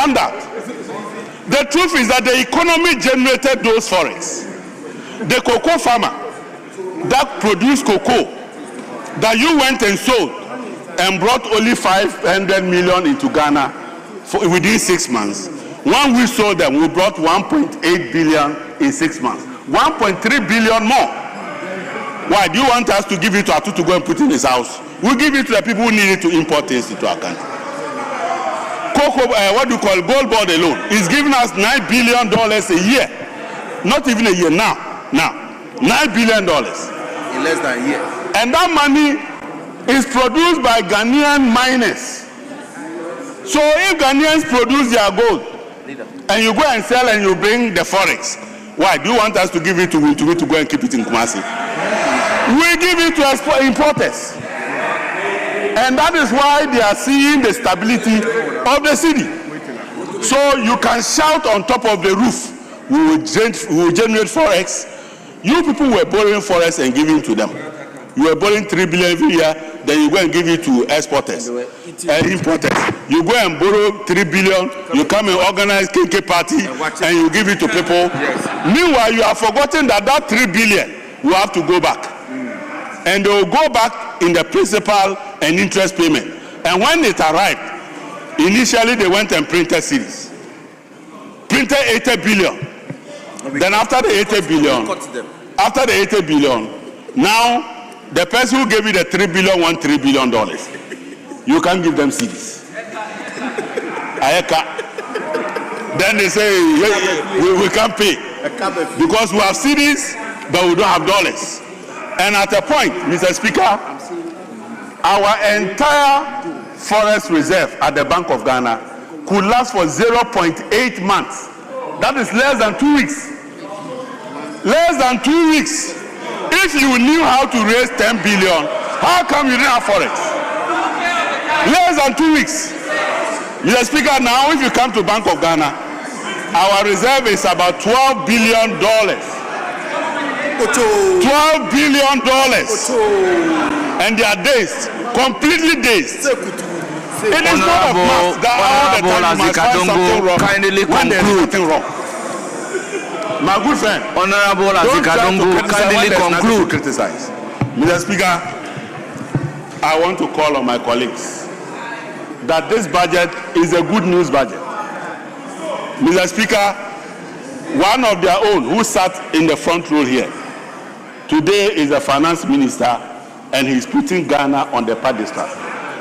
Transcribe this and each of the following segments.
done that. The truth is that the economy generated those forex. The cocoa farmer that produced cocoa that you went and sold and brought only 500 million into Ghana within 6 months. When we sold them, we brought 1.8 billion in 6 months. 1.3 billion more. Why? Do you want us to give it to Atu to go and put in his house? We'll give it to the people who need it to import things into our country. Cocoa, what do you call gold board alone, is giving us $9 billion a year. Not even a year now. $9 billion. In less than a year. And that money is produced by Ghanaian miners. So if Ghanaians produce their gold, and you go and sell and you bring the forex, why? Do you want us to give it to go and keep it in Kumasi? We give it to importers. And that is why they are seeing the stability of the city. So you can shout on top of the roof, we will generate forex. You people were borrowing forex and giving to them. You were borrowing 3 billion every year, then you go and give it to exporters and importers. You go and borrow 3 billion, you come and organize KK party, and you give it to people. Meanwhile, you have forgotten that 3 billion will have to go back. And they will go back in the principal and interest payment. And when it arrived, initially they went and printed cedis. Printed 80 billion. Then after the 80 billion, now the person who gave you the 3 billion wants $3 billion. You can't give them cedis. Then they say, we can't pay. Because we have cedis, but we don't have dollars. And at a point, Mr. Speaker, our entire forest reserve at the Bank of Ghana could last for 0.8 months. That is less than 2 weeks. Less than 2 weeks. If you knew how to raise 10 billion, how come you didn't have forex? Less than 2 weeks. Mr. Speaker, now if you come to Bank of Ghana, our reserve is about $12 billion. $12 billion. And they are dazed, completely dazed. It is not a must that all the time you must find something wrong when there is nothing wrong. My good friend, Honorable Azikadongo, kindly conclude. Criticize. Mr. Speaker, I want to call on my colleagues that this budget is a good news budget. Mr. Speaker, one of their own who sat in the front row here today is the finance minister, and he's putting Ghana on the pedestal.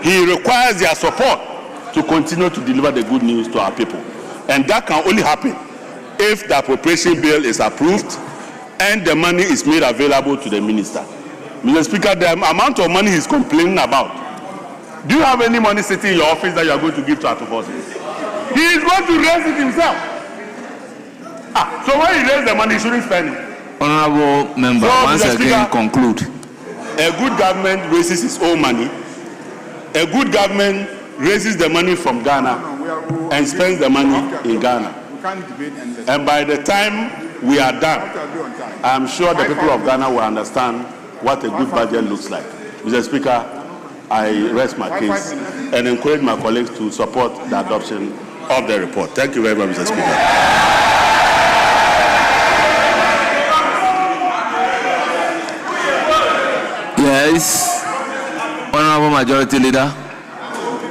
He requires their support to continue to deliver the good news to our people. And that can only happen if the appropriation bill is approved and the money is made available to the minister. Mr. Speaker, the amount of money he's complaining about, do you have any money sitting in your office that you are going to give to Atufos? He is going to raise it himself. So when he raises the money, he shouldn't spend it. Honorable member, so, once again, conclude. A good government raises its own money. A good government raises the money from Ghana and spends the money in Ghana. And by the time we are done, I'm sure the people of Ghana will understand what a good budget looks like. Mr. Speaker, I rest my case and encourage my colleagues to support the adoption of the report. Thank you very much, Mr. Speaker. Yes, Honorable Majority Leader.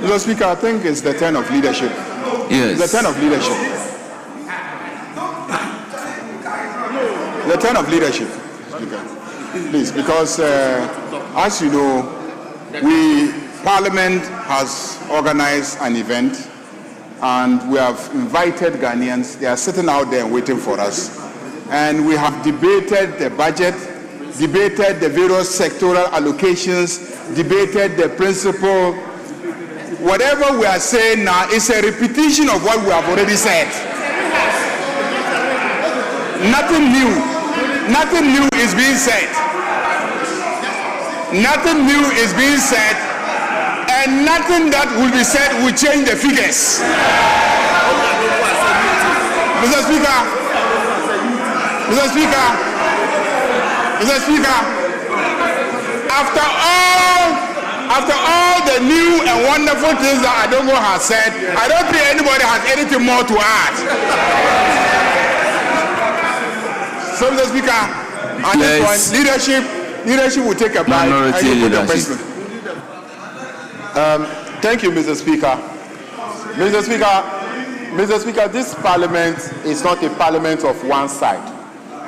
Mr. Speaker, I think it's the turn of leadership. Yes. The turn of leadership. The turn of leadership, Speaker. Please, because as you know, Parliament has organized an event and we have invited Ghanaians. They are sitting out there and waiting for us. And we have debated the budget, debated the various sectoral allocations, debated the principle. Whatever we are saying now is a repetition of what we have already said. Nothing new. Nothing new is being said. Nothing new is being said, and nothing that will be said will change the figures. Mr. Speaker, Mr. Speaker, Mr. Speaker, after after all the new and wonderful things that Adongo has said, I don't think anybody has anything more to add. So, Mr. Speaker, at this point, leadership will take a bite. Minority and you put the leadership. president. Thank you, Mr. Speaker. Mr. Speaker, this parliament is not a parliament of one side.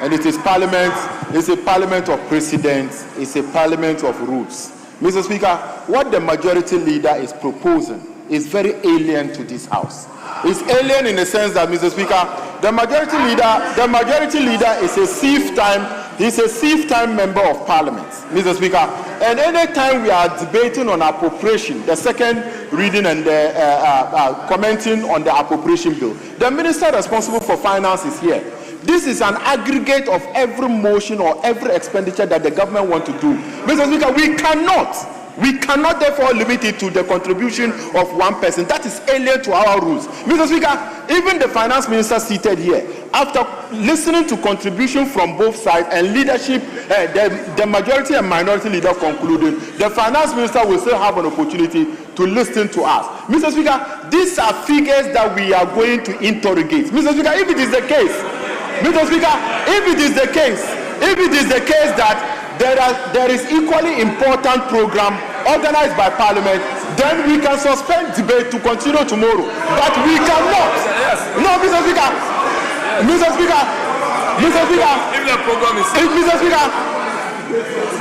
And it's a parliament of precedents, it's a parliament of rules. Mr. Speaker, what the majority leader is proposing is very alien to this house. It's alien in the sense that, Mr. Speaker, the majority leader is a thief-time member of parliament, Mr. Speaker. And any time we are debating on appropriation, the second reading and commenting on the appropriation bill, the minister responsible for finance is here. This is an aggregate of every motion or every expenditure that the government wants to do. Mr. Speaker, we cannot therefore limit it to the contribution of one person. That is alien to our rules. Mr. Speaker, even the finance minister seated here, after listening to contribution from both sides and leadership, the majority and minority leader concluded, the finance minister will still have an opportunity to listen to us. Mr. Speaker, these are figures that we are going to interrogate. Mr. Speaker, if it is the case, Mr. Speaker, if it is the case that there is equally important program organized by Parliament, then we can suspend debate to continue tomorrow. But we cannot. No, Mr. Speaker. If the program is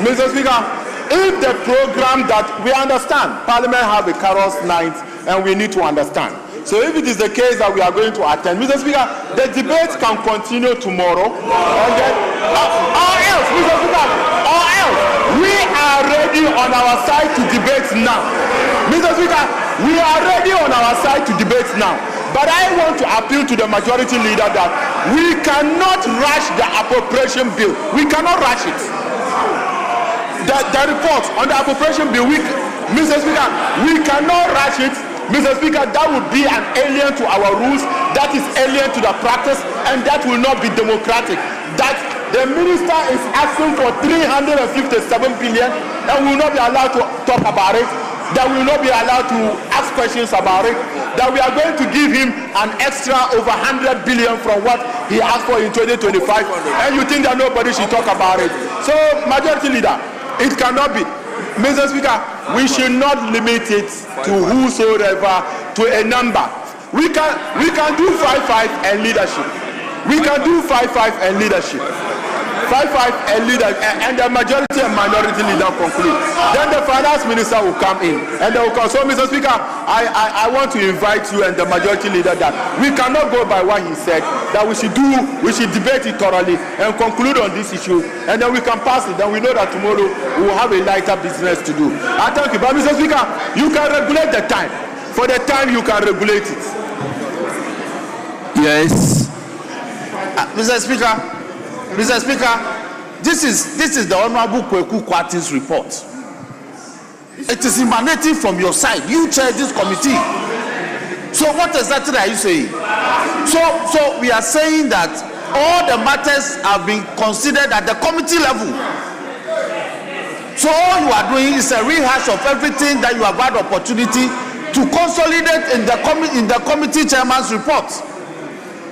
Mr. Speaker, if the program that we understand, Parliament have a carols night, and we need to understand. So if it is the case that we are going to attend, Mr. Speaker, the debate can continue tomorrow. And then, or else, Mr. Speaker, or else, we are ready on our side to debate now. Mr. Speaker, we are ready on our side to debate now. But I want to appeal to the majority leader that we cannot rush the appropriation bill. We cannot rush it. The report on the appropriation bill, Mr. Speaker, we cannot rush it. Mr. Speaker, that would be an alien to our rules, that is alien to the practice, and that will not be democratic. That the minister is asking for 357 billion and will not be allowed to talk about it, that will not be allowed to ask questions about it, that we are going to give him an extra over 100 billion from what he asked for in 2025, and you think that nobody should talk about it. So, majority leader, it cannot be. Mr. Speaker, we should not limit it to whosoever, to a number. We can do 5-5 and leadership. We can do 5-5 and leadership. 5-5 and leader, and the majority and minority leader conclude. Then the finance minister will come in, and they will come. So, Mr. Speaker, I want to invite you and the majority leader that we cannot go by what he said. That we should debate it thoroughly and conclude on this issue, and then we can pass it. Then we know that tomorrow we will have a lighter business to do. I thank you, but Mr. Speaker, you can regulate the time. For the time, you can regulate it. Yes. Mr. Speaker, this is the Honorable Kweku Kwatin's report. It is emanating from your side. You chair this committee. So what exactly are you saying? So we are saying that all the matters have been considered at the committee level. So all you are doing is a rehash of everything that you have had opportunity to consolidate in the committee chairman's report.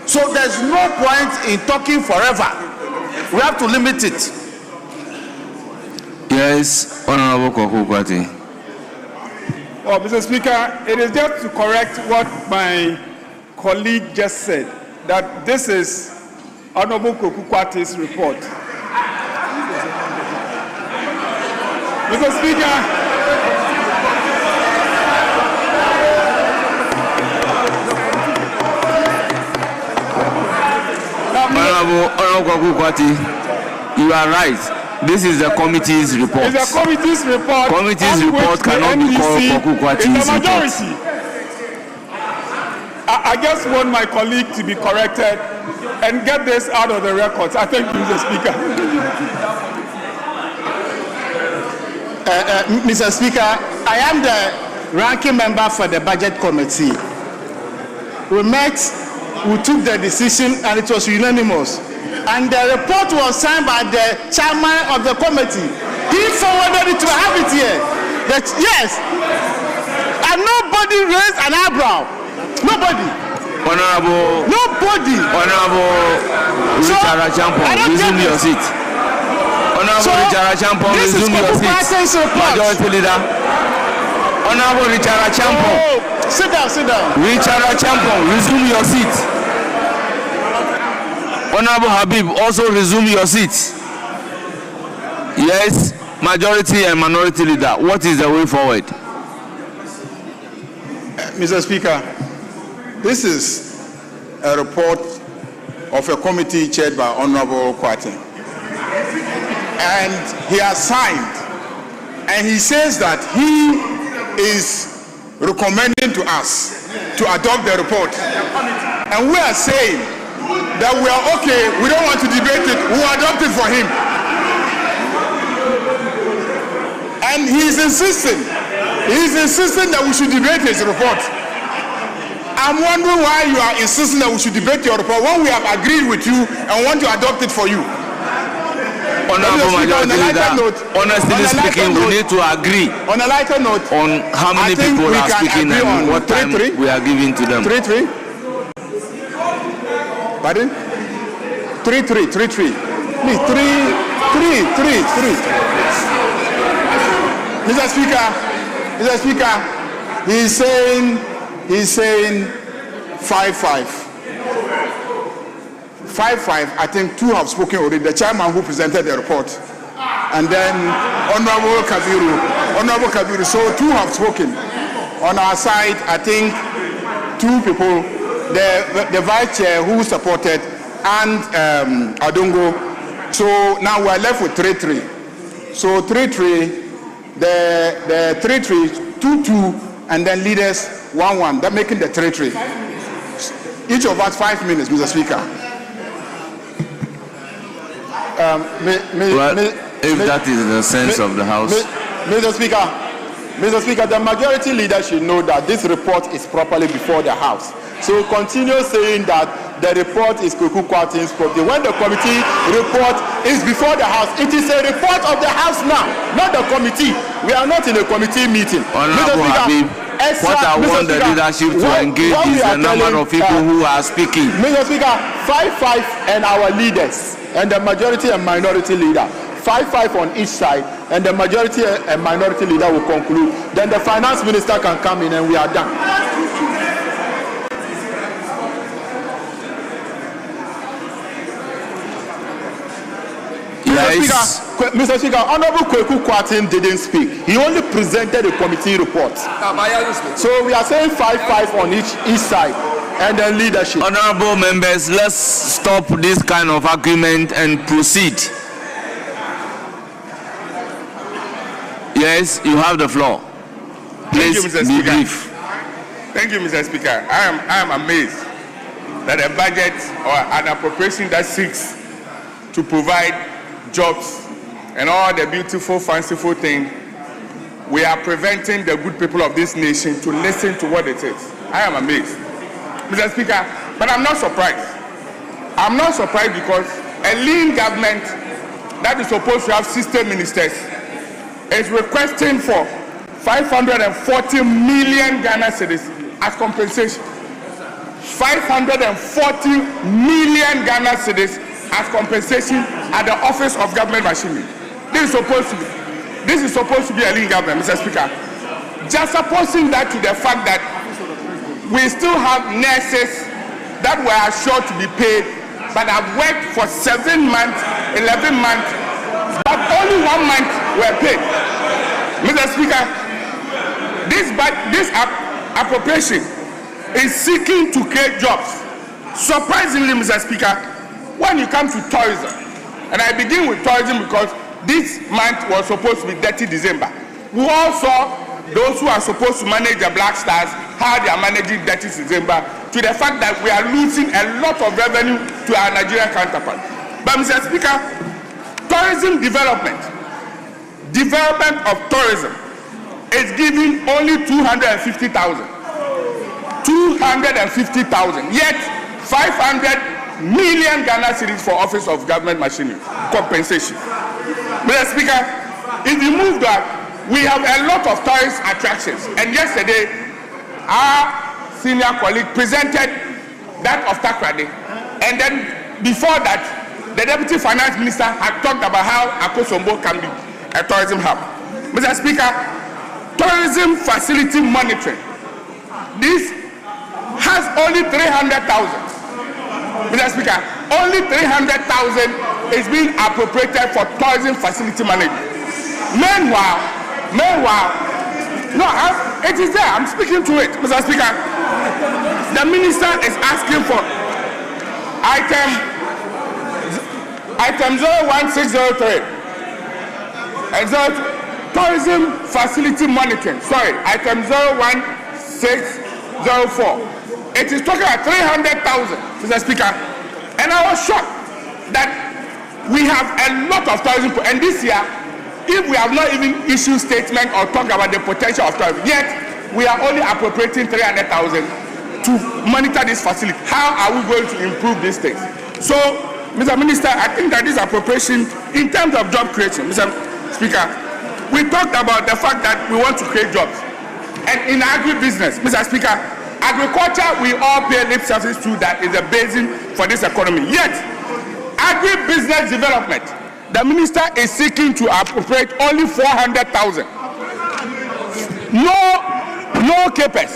So there's no point in talking forever. We have to limit it. Yes, Honorable Kweku Kwatin. Oh, Mr. Speaker, it is just to correct what my colleague just said, that this is Honorable Kweku Kwatin's report. Mr. Speaker, Honorable Kweku Kwatin, you are right. This is the committee's report. It's the committee's report. Committee's report cannot be called Kweku Kwatin's report. I just want my colleague to be corrected and get this out of the records. I thank you, Mr. Speaker. Mr. Speaker, I am the ranking member for the budget committee. We met, we took the decision, and it was unanimous. And the report was signed by the chairman of the committee. He forwarded it to have it here. Yes. And nobody raised an eyebrow. Nobody. Honorable Richard Achampong, resume your seat. Honorable Richard Achampong, resume your seat. Majority Leader. Honorable Richard Achampong. Oh, sit down. Richard Achampong, resume your seat. Honorable Habib, also resume your seat. Yes, Majority and Minority Leader, what is the way forward? Mr. Speaker, this is a report of a committee chaired by Honorable Kwate. And he has signed, and he says that he is recommending to us to adopt the report. And we are saying that we are okay, we don't want to debate it, we will adopt it for him. And he is insisting that we should debate his report. I'm wondering why you are insisting that we should debate your report when we have agreed with you and want to adopt it for you. Honorable Majority Leader, honestly speaking, we need to agree on a lighter note on how many people are speaking and what time we are giving to them. 3-3. Pardon? 3-3. Me, 3. Mr. Speaker, he's saying 5-5. 5-5, I think 2 have spoken already. The chairman who presented the report, and then Honorable Kabiru. So 2 have spoken. On our side, I think 2 people, the vice chair who supported, and Adongo. So now we are left with 3-3. So 3-3. The 3-3, 2-2, and then leaders 1-1. That making the 3-3. Each of us 5 minutes, Mr. Speaker. If that is the sense of the House. Mr. Speaker, the majority leader should know that this report is properly before the House. So continue saying that the report is Kweku Kwatin's property. When the committee report is before the House, it is a report of the House now, not the committee. We are not in a committee meeting. Honorable Habib, what I want the leadership to engage is the number of people who are speaking. Mr. Speaker, 5-5 and our leaders, and the majority and minority leader. 5-5 on each side, and the majority and minority leader will conclude. Then the finance minister can come in and we are done. Yes. Mr. Speaker, Honorable Kweku Kwatin didn't speak. He only presented a committee report. So we are saying 5-5 on each side, and then leadership. Honorable members, let's stop this kind of argument and proceed. Yes, you have the floor. Please be brief. Thank you, Mr. Speaker. I am amazed that a budget or an appropriation that seeks to provide jobs and all the beautiful, fanciful things, we are preventing the good people of this nation to listen to what it is. I am amazed, Mr. Speaker, but I'm not surprised. I'm not surprised because a lean government that is supposed to have 60 ministers is requesting for 540 million Ghana cedis as compensation. 540 million Ghana cedis as compensation at the Office of Government Machinery. This is supposed to be a lean government, Mr. Speaker. Just opposing that to the fact that we still have nurses that were assured to be paid, but have worked for 7 months, 11 months, but only 1 month were paid. Mr. Speaker, this appropriation is seeking to create jobs. Surprisingly, Mr. Speaker, when you come to tourism, and I begin with tourism because this month was supposed to be 30 December. We all saw those who are supposed to manage the Black Stars, how they are managing 30 December, to the fact that we are losing a lot of revenue to our Nigerian counterpart. But Mr. Speaker, tourism development of tourism is giving only 250,000. 250,000. Yet 500 million Ghana cedis for Office of Government Machinery compensation. Mr. Speaker, if you move that, we have a lot of tourist attractions. And yesterday, our senior colleague presented that of Takrady. And then before that, the Deputy Finance Minister had talked about how Akosombo can be a tourism hub. Mr. Speaker, tourism facility monitoring. This has only 300,000. Mr. Speaker, only 300,000 is being appropriated for tourism facility management. Meanwhile, no, it is there. I'm speaking to it, Mr. Speaker. The minister is asking for item 01603 and tourism facility monitoring. Sorry, item 01604. It is talking about 300,000, Mr. Speaker. And I was shocked that we have a lot of tourism, and this year, if we have not even issued statement or talked about the potential of tourism, yet we are only appropriating 300,000 to monitor this facility. How are we going to improve these things? So, Mr. Minister, I think that this appropriation, in terms of job creation, Mr. Speaker, we talked about the fact that we want to create jobs. And in agribusiness, Mr. Speaker, agriculture, we all pay lip service to that is the basis for this economy. Yet, agribusiness development, the minister is seeking to appropriate only 400,000. No capers.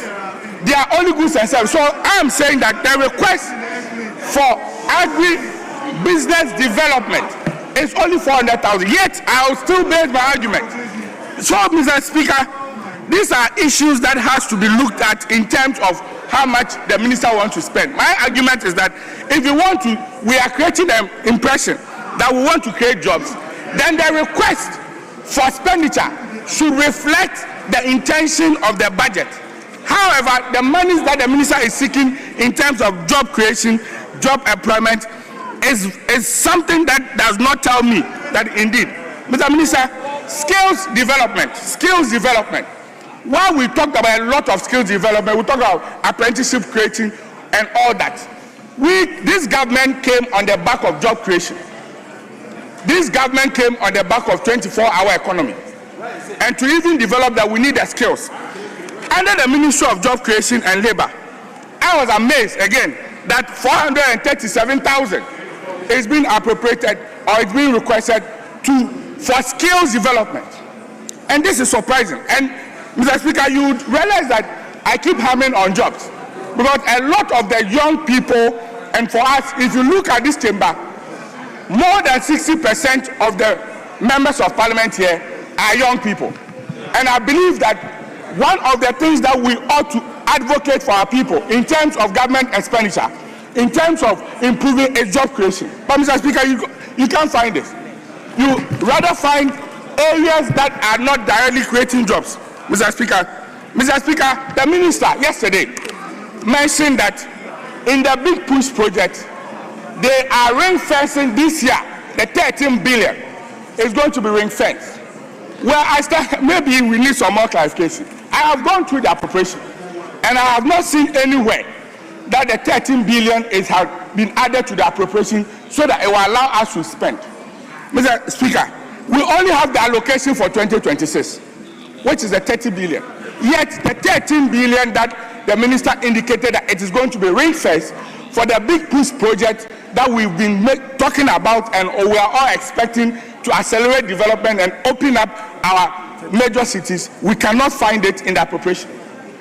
They are only goods and services. So I am saying that the request for agribusiness development is only 400,000. Yet I will still base my argument. So, Mr. Speaker, these are issues that has to be looked at in terms of how much the minister wants to spend. My argument is that if we are creating an impression that we want to create jobs, then the request for expenditure should reflect the intention of the budget. However, the monies that the minister is seeking in terms of job creation, job employment, is something that does not tell me that indeed, Mr. Minister, skills development. While we talked about a lot of skills development, we talked about apprenticeship creating and all that. This government came on the back of job creation. This government came on the back of 24-hour economy. And to even develop that, we need the skills. Under the Ministry of Job Creation and Labor, I was amazed again that 437,000 is being appropriated or is being requested for skills development. And this is surprising. And Mr. Speaker, you would realize that I keep hammering on jobs because a lot of the young people, and for us, if you look at this chamber, more than 60% of the members of parliament here are young people. And I believe that one of the things that we ought to advocate for our people in terms of government expenditure, in terms of improving is job creation. But Mr. Speaker, you can't find this. You rather find areas that are not directly creating jobs. Mr. Speaker, the minister yesterday mentioned that in the Big Push project, they are ring fencing this year. The 13 billion is going to be ring fenced. Well, maybe we need some more clarification. I have gone through the appropriation, and I have not seen anywhere that the 13 billion has been added to the appropriation so that it will allow us to spend. Mr. Speaker, we only have the allocation for 2026, which is the 30 billion. Yet the 13 billion that the minister indicated that it is going to be ring-fenced for the Big Push project that we've been talking about, and we are all expecting to accelerate development and open up our major cities. We cannot find it in the appropriation.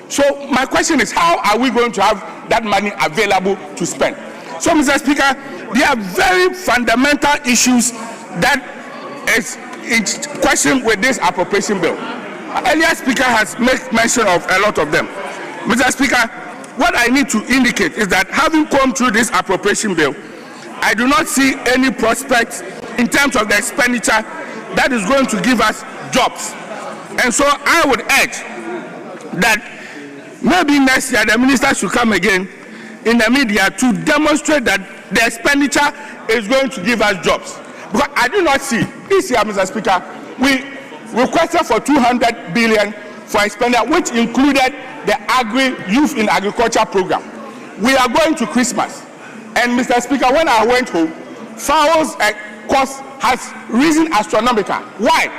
So my question is, how are we going to have that money available to spend? So, Mr. Speaker, there are very fundamental issues that is in question with this appropriation bill. Earlier speaker has made mention of a lot of them. Mr. Speaker, what I need to indicate is that having come through this appropriation bill, I do not see any prospects in terms of the expenditure that is going to give us jobs. And so I would urge that maybe next year the minister should come again in the media to demonstrate that the expenditure is going to give us jobs. Because I do not see this year, Mr. Speaker, we requested for 200 billion for expenditure, which included the Youth in Agriculture program. We are going to Christmas, and Mr. Speaker, when I went home, fowls cost has risen astronomical. Why?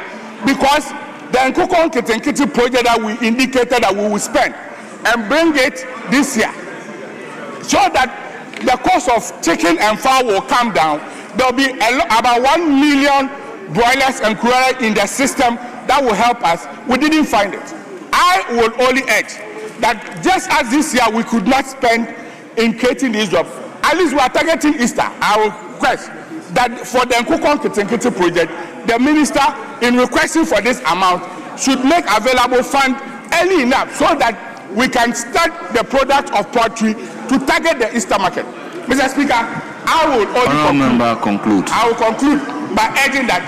Because the Nkukon Kitenkiti project that we indicated that we will spend and bring it this year, so that the cost of chicken and fowl will come down. There will be about 1 million broilers and coolers in the system that will help us. We didn't find it. I would only urge that just as this year we could not spend in creating these jobs, at least we are targeting Easter. I will request that for the Nkukon Kitenkiti project, the minister, in requesting for this amount, should make available fund early enough so that we can start the product of poultry to target the Easter market. Mr. Speaker, I will only conclude. I will conclude by urging that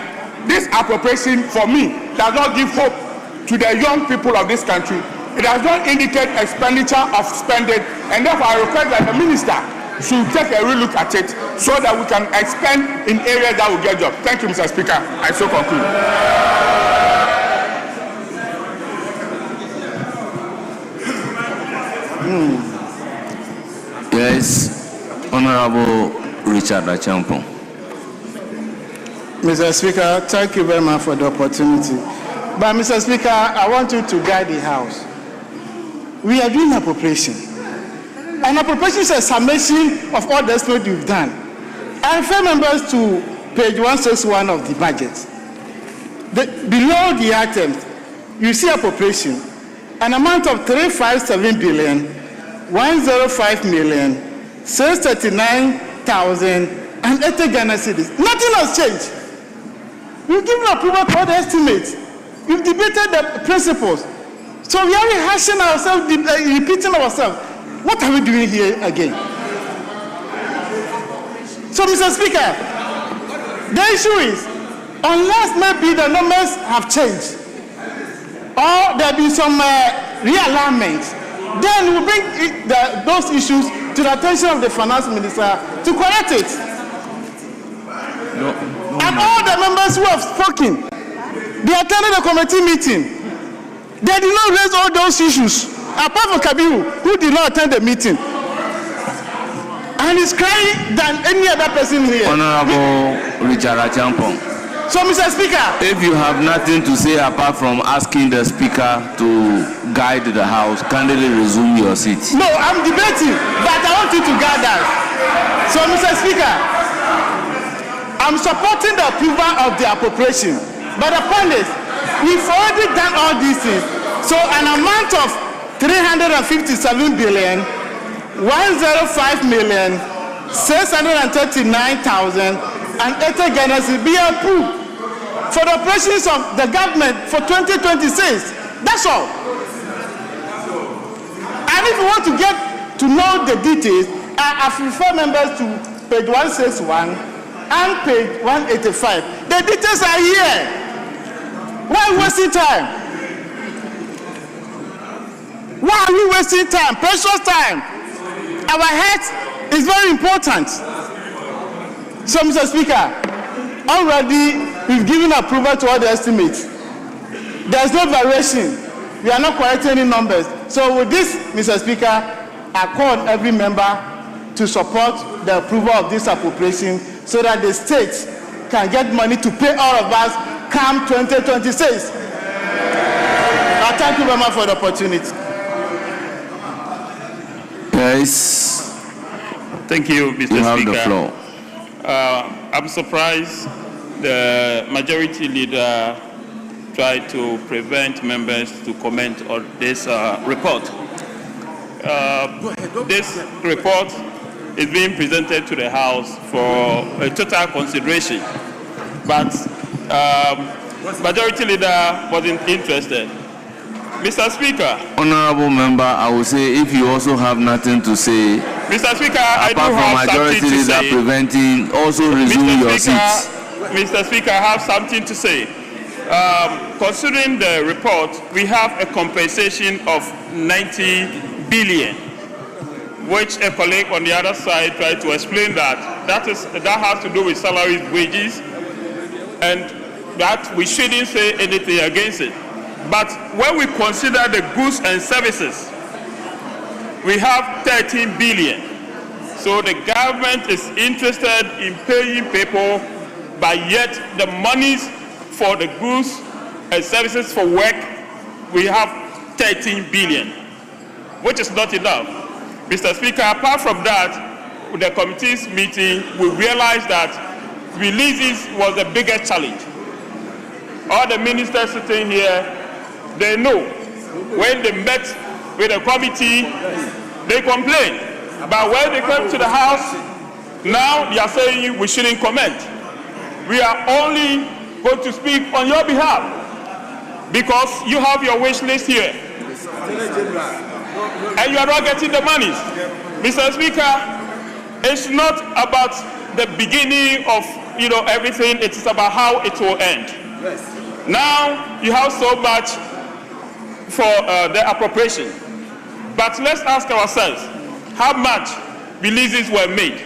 this appropriation, for me, does not give hope to the young people of this country. It does not indicate expenditure of spending, and therefore I request that the minister should take a real look at it so that we can expand in areas that will get jobs. Thank you, Mr. Speaker. I so conclude. Yes, Honorable Richard Achampong. Mr. Speaker, thank you very much for the opportunity. But Mr. Speaker, I want you to guide the House. We are doing appropriation. And appropriation is a summation of all the estimate you've done. I refer members to page 161 of the budget. Below the items, you see appropriation, an amount of 357 billion, 105 million, 639,080 Ghana cedis. Nothing has changed. You've given approval to all the estimates. You've debated the principles. So we are rehashing ourselves, repeating ourselves. What are we doing here again? So, Mr. Speaker, the issue is, unless maybe the numbers have changed, or there be some realignment, then we'll bring those issues to the attention of the finance minister to correct it. And all the members who have spoken, they attended the committee meeting. They did not raise all those issues, apart from Kabiru, who did not attend the meeting. And he's crying than any other person here. Honorable Richard Achampong. So, Mr. Speaker, if you have nothing to say apart from asking the Speaker to guide the House, kindly resume your seat. No, I'm debating, but I want you to guide us. So, Mr. Speaker, I'm supporting the approval of the appropriation. But the point is, we've already done all these things. So an amount of 357 billion, 105 million, 639,080 Ghana will be approved for the operations of the government for 2026. That's all. And if you want to get to know the details, I refer members to page 161 and page 185. The details are here. Why are we wasting time? Why are we wasting time? Precious time. Our health is very important. So, Mr. Speaker, already we've given approval to all the estimates. There's no variation. We are not correcting any numbers. So with this, Mr. Speaker, I call on every member to support the approval of this appropriation so that the state can get money to pay all of us come 2026. I thank you very much for the opportunity. Yes. Thank you, Mr. You have Speaker. the floor. I'm surprised the majority leader tried to prevent members to comment on this report. This report is being presented to the House for a total consideration, but majority leader wasn't interested. Mr. Speaker. Honorable member, I will say if you also have nothing to say, Mr. Speaker, I do have something to say. Preventing, also resume your seats. Mr. Speaker, I have something to say. Considering the report, we have a compensation of 90 billion, which a colleague on the other side tried to explain that has to do with salaries, wages, and that we shouldn't say anything against it. But when we consider the goods and services, we have 13 billion. So the government is interested in paying people, but yet the monies for the goods and services for work, we have 13 billion, which is not enough. Mr. Speaker, apart from that, with the committee's meeting, we realized that releases was the biggest challenge. All the ministers sitting here, they know when they met with the committee, they complained. But when they come to the House, now they are saying we shouldn't comment. We are only going to speak on your behalf because you have your wish list here. And you are not getting the monies. Mr. Speaker, it's not about the beginning of everything, it is about how it will end. Now you have so much for the appropriation. But let's ask ourselves, how much releases were made?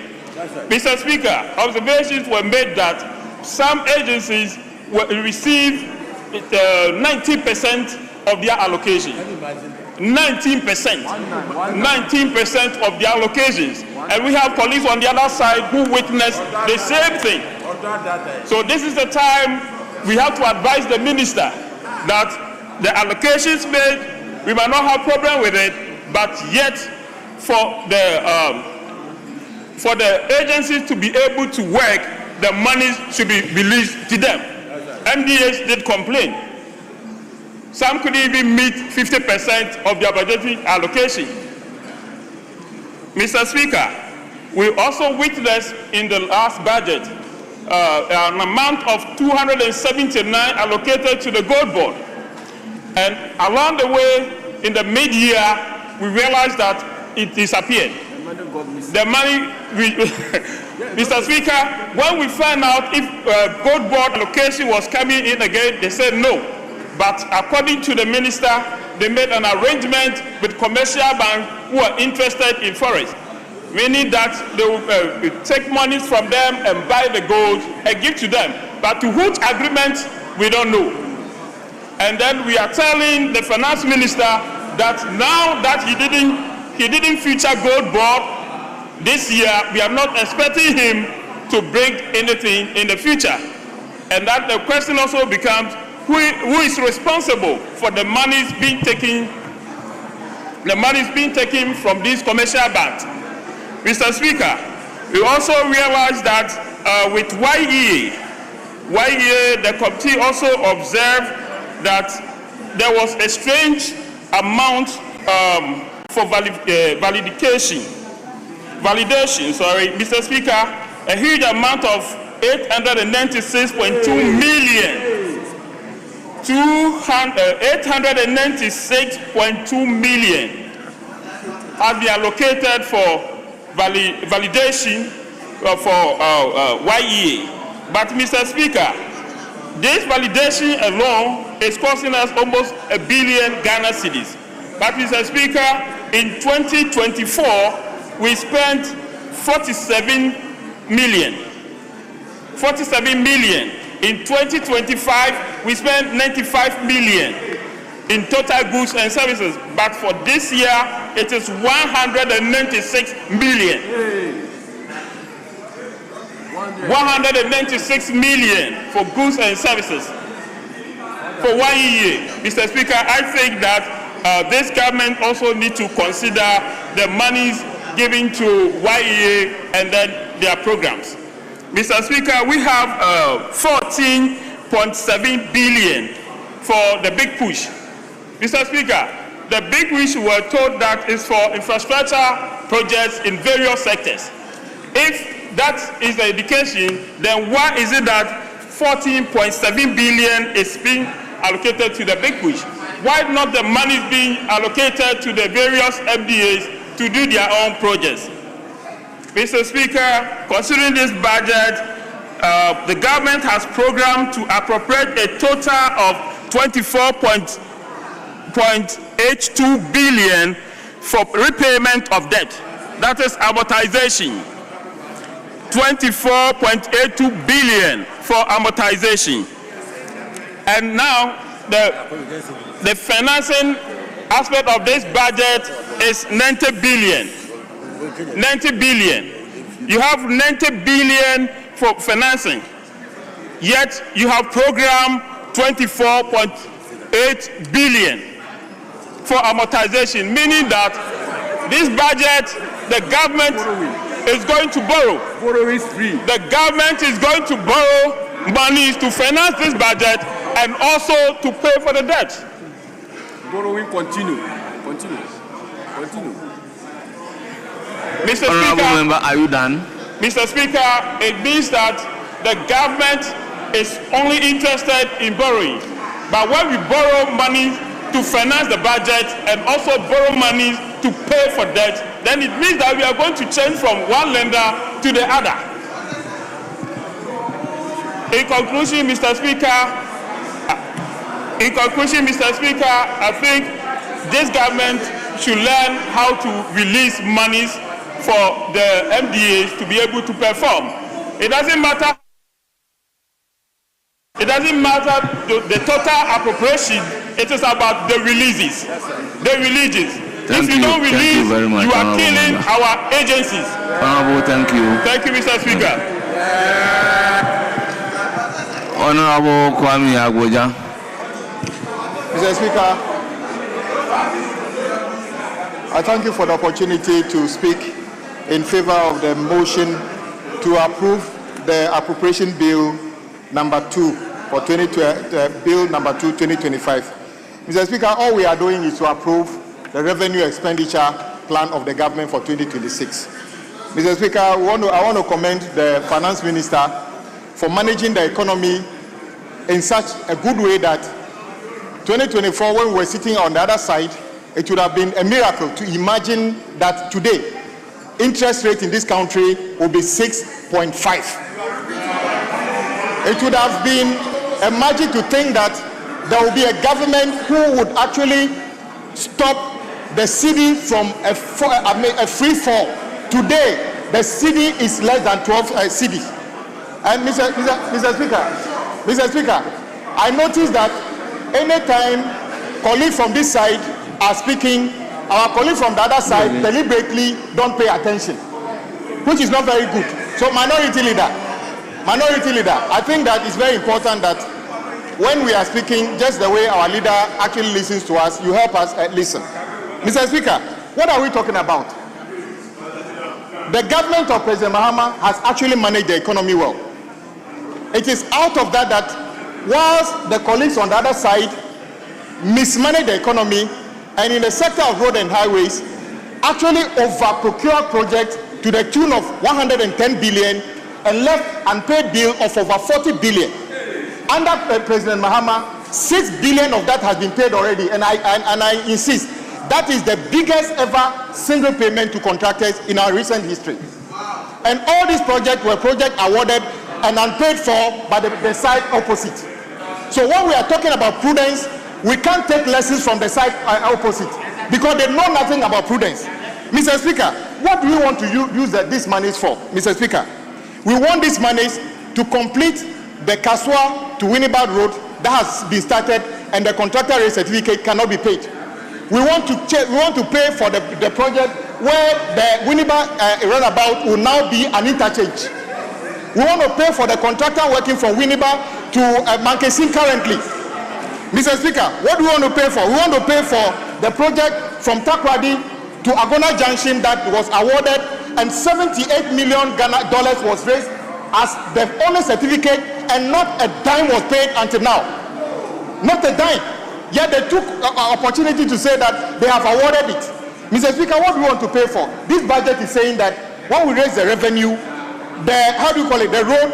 Mr. Speaker, observations were made that some agencies received 19% of their allocation. 19% of their allocations. And we have police on the other side who witnessed the same thing. So this is the time we have to advise the minister that the allocations made, we might not have problem with it, but yet for the agencies to be able to work, the money should be released to them. MDAs did complain. Some could even meet 50% of their budgetary allocation. Mr. Speaker, we also witnessed in the last budget an amount of 279 allocated to the Gold Board. And along the way, in the mid-year, we realized that it disappeared. The money, Mr. Speaker, when we found out if Gold Board allocation was coming in again, they said no. But according to the minister, they made an arrangement with commercial banks who are interested in forest, meaning that they will take money from them and buy the gold and give to them. But to which agreement, we don't know. And then we are telling the finance minister that now that he didn't feature Gold Board this year, we are not expecting him to bring anything in the future. And that the question also becomes, who is responsible for the monies being taken from these commercial banks? Mr. Speaker, we also realized that with YEA, the committee also observed that there was a strange amount for validation. Mr. Speaker, a huge amount of 896.2 million. 896.2 million has been allocated for validation for YEA. But Mr. Speaker, this validation alone is costing us almost 1 billion Ghana cedis. But Mr. Speaker, in 2024, we spent 47 million. 47 million. In 2025, we spent 95 million in total goods and services. But for this year, it is 196 million. 196 million for goods and services. For 1 year, Mr. Speaker, I think that this government also needs to consider the monies given to YEA and then their programs. Mr. Speaker, we have 14.7 billion for the big push. Mr. Speaker, the big push we were told that is for infrastructure projects in various sectors. If that is the indication, then why is it that 14.7 billion is being allocated to the big push? Why not the money being allocated to the various MDAs to do their own projects? Mr. Speaker, considering this budget, the government has programmed to appropriate a total of 24.82 billion for repayment of debt. That is amortization. 24.82 billion for amortization. And now the financing aspect of this budget is 90 billion. 90 billion. You have 90 billion for financing, yet you have programmed 24.8 billion for amortization, meaning that this budget, the government is going to borrow. Borrow is free. The government is going to borrow monies to finance this budget and also to pay for the debt. Borrowing continue. Mr. Honorable Speaker, member, are you done? Mr. Speaker, it means that the government is only interested in borrowing. But when we borrow money to finance the budget and also borrow money to pay for debt, then it means that we are going to change from one lender to the other. In conclusion, Mr. Speaker, I think this government should learn how to release monies for the MDAs to be able to perform. It doesn't matter the total appropriation. It is about the releases. The releases. If you don't release, you are killing our agencies. Honorable, thank you. Thank you, Mr. Speaker. Honorable Kwame Agboja. Mr. Speaker, I thank you for the opportunity to speak in favor of the motion to approve the appropriation bill number 2 for bill number 2 2025. Mr. Speaker, all we are doing is to approve the revenue expenditure plan of the government for 2026. Mr. Speaker, I want to commend the finance minister for managing the economy in such a good way that 2024, when we were sitting on the other side, it would have been a miracle to imagine that today interest rate in this country will be 6.5. It would have been a magic to think that there will be a government who would actually stop the cedi from a free fall. Today, the cedi is less than 12 cedi. And Mr. Speaker, I noticed that anytime colleagues from this side are speaking, our colleagues from the other side deliberately don't pay attention, which is not very good. So minority leader, I think that it's very important that when we are speaking, just the way our leader actually listens to us, you help us listen. Mr. Speaker, what are we talking about? The government of President Mahama has actually managed the economy well. It is out of that whilst the colleagues on the other side mismanage the economy, and in the sector of road and highways, actually over-procure projects to the tune of 110 billion and left unpaid bill of over 40 billion. Under President Mahama, 6 billion of that has been paid already, and I insist, that is the biggest ever single payment to contractors in our recent history. And all these projects were projects awarded and unpaid for by the side opposite. So when we are talking about prudence, we can't take lessons from the side opposite because they know nothing about prudence. Mr. Speaker, what do we want to use these monies for, Mr. Speaker? We want these monies to complete the Kaswa to Winnipeg Road that has been started and the contractor rate certificate cannot be paid. We want to pay for the project where the Winnipeg roundabout will now be an interchange. We want to pay for the contractor working from Winnipeg to Mankesin currently. Mr. Speaker, what do we want to pay for? We want to pay for the project from Takrady to Agona Junction that was awarded, and $78 million was raised as the owner certificate, and not a dime was paid until now. Not a dime. Yet they took an opportunity to say that they have awarded it. Mr. Speaker, what do we want to pay for? This budget is saying that when we raise the revenue, the road,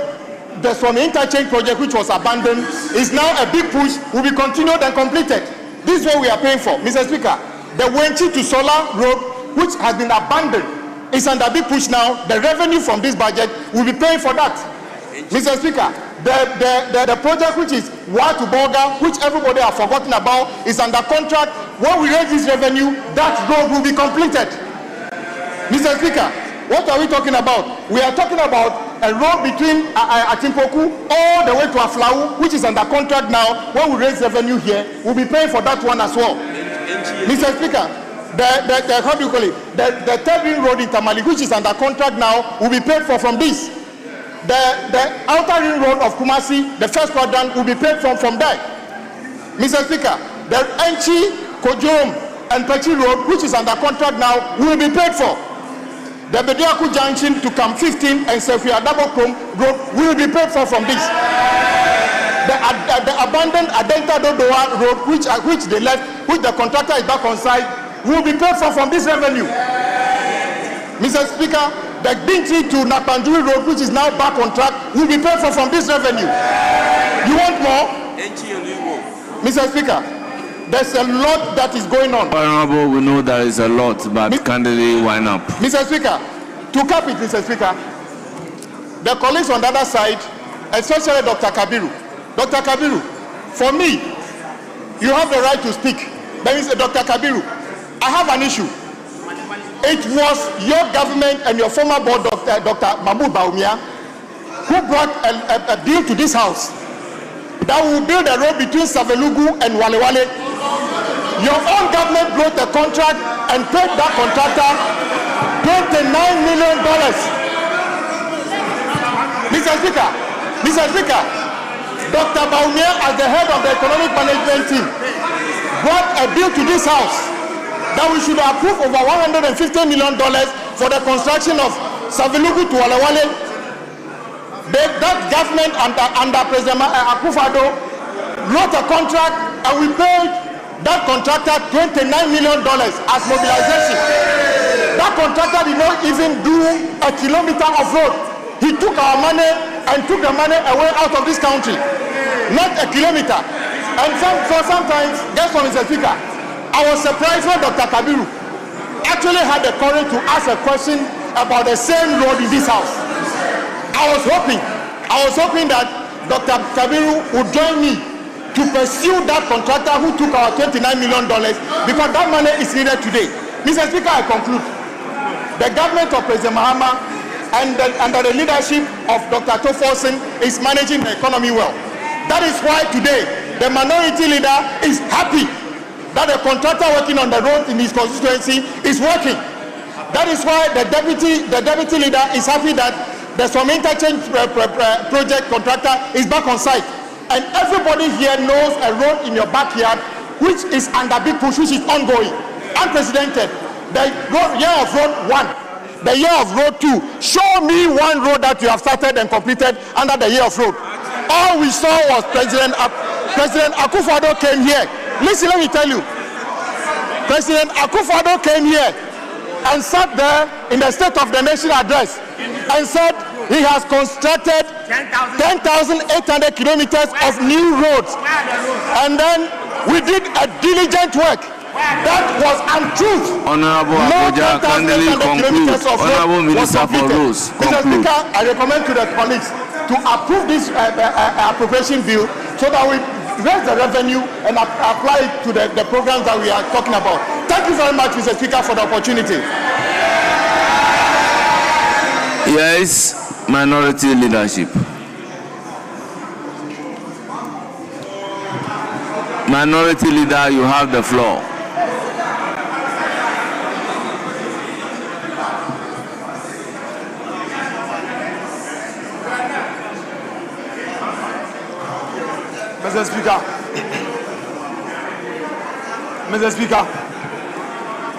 the from interchange project which was abandoned is now a big push, will be continued and completed. This is what we are paying for. Mr. Speaker, the Wenchi to Solar Road, which has been abandoned, is under big push now. The revenue from this budget will be paying for that. Mr. Speaker, the project which is Wa to Bolga, which everybody has forgotten about, is under contract. When we raise this revenue, that road will be completed. Mr. Speaker, what are we talking about? We are talking about a road between Atimpoku all the way to Aflau, which is under contract now. When we raise revenue here, we'll be paying for that one as well. Mr. Speaker, the third ring road in Tamale, which is under contract now, will be paid for from this. The outer ring road of Kumasi, the first quadrant, will be paid from there. Mr. Speaker, the Enchi, Kojom, and Pechi Road, which is under contract now, will be paid for. The Bediaku Junction to Camp 15 and Sefia Double Road will be paid for from this. The abandoned Adenta Dodoa Road, which they left, which the contractor is back on site, will be paid for from this revenue. Mr. Speaker, the Bintri to Napanduri Road, which is now back on track, will be paid for from this revenue. You want more? Mr. Speaker, there's a lot that is going on. Honorable, we know there is a lot, but can they wind up? Mr. Speaker, to cap it, Mr. Speaker, the colleagues on the other side, especially Dr. Kabiru. Dr. Kabiru, for me, you have the right to speak. But Mr. Dr. Kabiru, I have an issue. It was your government and your former board, Dr. Mahmoud Baumia, who brought a deal to this house that will build a road between Savelugu and Walewale. Your own government wrote a contract and paid that contractor $29 million. Mr. Speaker, Dr. Baumia, as the head of the economic management team, brought a bill to this house that we should approve over $150 million for the construction of Savelugu to Walewale. That government under President Akufo-Addo wrote a contract and we paid that contractor $29 million as mobilization. That contractor did not even do a kilometer of road. He took our money and took the money away out of this country. Not a kilometer. And sometimes, guess what, Mr. Speaker? I was surprised when Dr. Kabiru actually had the courage to ask a question about the same road in this house. I was hoping that Dr. Kabiru would join me to pursue that contractor who took our $29 million because that money is needed today. Mr. Speaker, I conclude. The government of President Mahama and under the leadership of Dr. Toforsen is managing the economy well. That is why today the minority leader is happy that the contractor working on the road in his constituency is working. That is why the deputy leader is happy that the some interchange project contractor is back on site. And everybody here knows a road in your backyard which is under big push, which is ongoing, unprecedented. The year of road 1, the year of road 2. Show me one road that you have started and completed under the year of road. All we saw was President Akufo-Addo came here. Listen, let me tell you. President Akufo-Addo came here and sat there in the State of the Nation address and said he has constructed 10,800 kilometers of new roads. And then we did a diligent work. That was untruth. Honorable Abuja, kindly conclude. Honorable Minister for Rules, Mr. Speaker, I recommend to the colleagues to approve this appropriation bill so that we raise the revenue and apply it to the programs that we are talking about. Thank you very much, Mr. Speaker, for the opportunity. Yes, minority leadership. Minority leader, you have the floor. Mr. Speaker,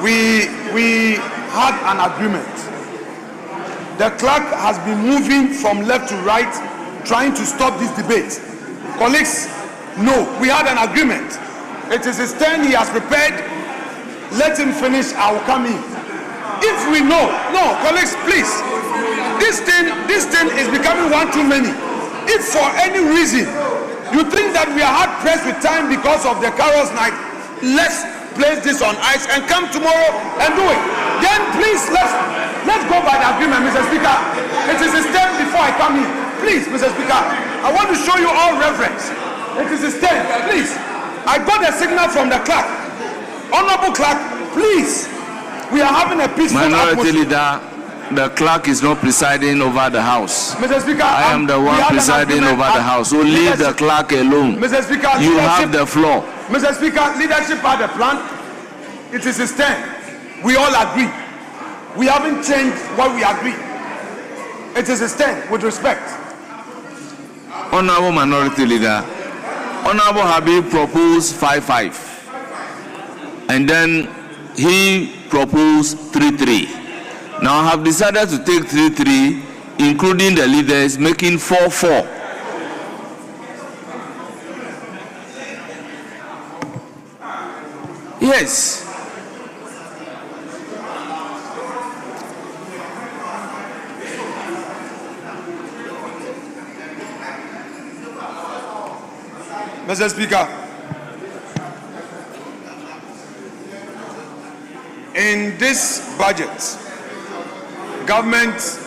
we had an agreement. The clerk has been moving from left to right, trying to stop this debate. Colleagues, no, we had an agreement. It is his turn, he has prepared. Let him finish, I will come in. If we know, no, colleagues, please. This thing is becoming one too many. If for any reason you think that we are hard pressed with time because of the Carol's night, let's place this on ice and come tomorrow and do it. Then please let's go by the agreement, Mr. Speaker. It is a step before I come in. Please, Mr. Speaker, I want to show you all reverence. It is a step, please. I got a signal from the clerk. Honorable clerk, please. We are having a peaceful minority leader. The clerk is not presiding over the house. Mr. Speaker, I am the one presiding over the house. So leave the clerk alone. Mr. Speaker, you have the floor. Mr. Speaker, leadership had a plan. It is his turn. We all agree. We haven't changed what we agree. It is his turn, with respect. Honorable minority leader, Honorable Habib proposed 5-5, and then he proposed 3-3. Now I have decided to take 3-3, including the leaders, making 4-4. Yes. Mr. Speaker, in this budget, government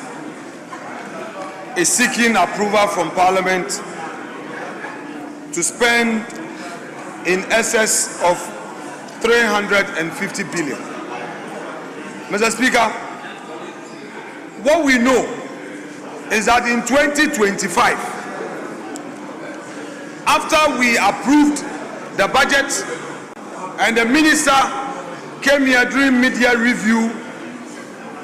is seeking approval from Parliament to spend in excess of 350 billion. Mr. Speaker, what we know is that in 2025, after we approved the budget and the minister came here during mid-year review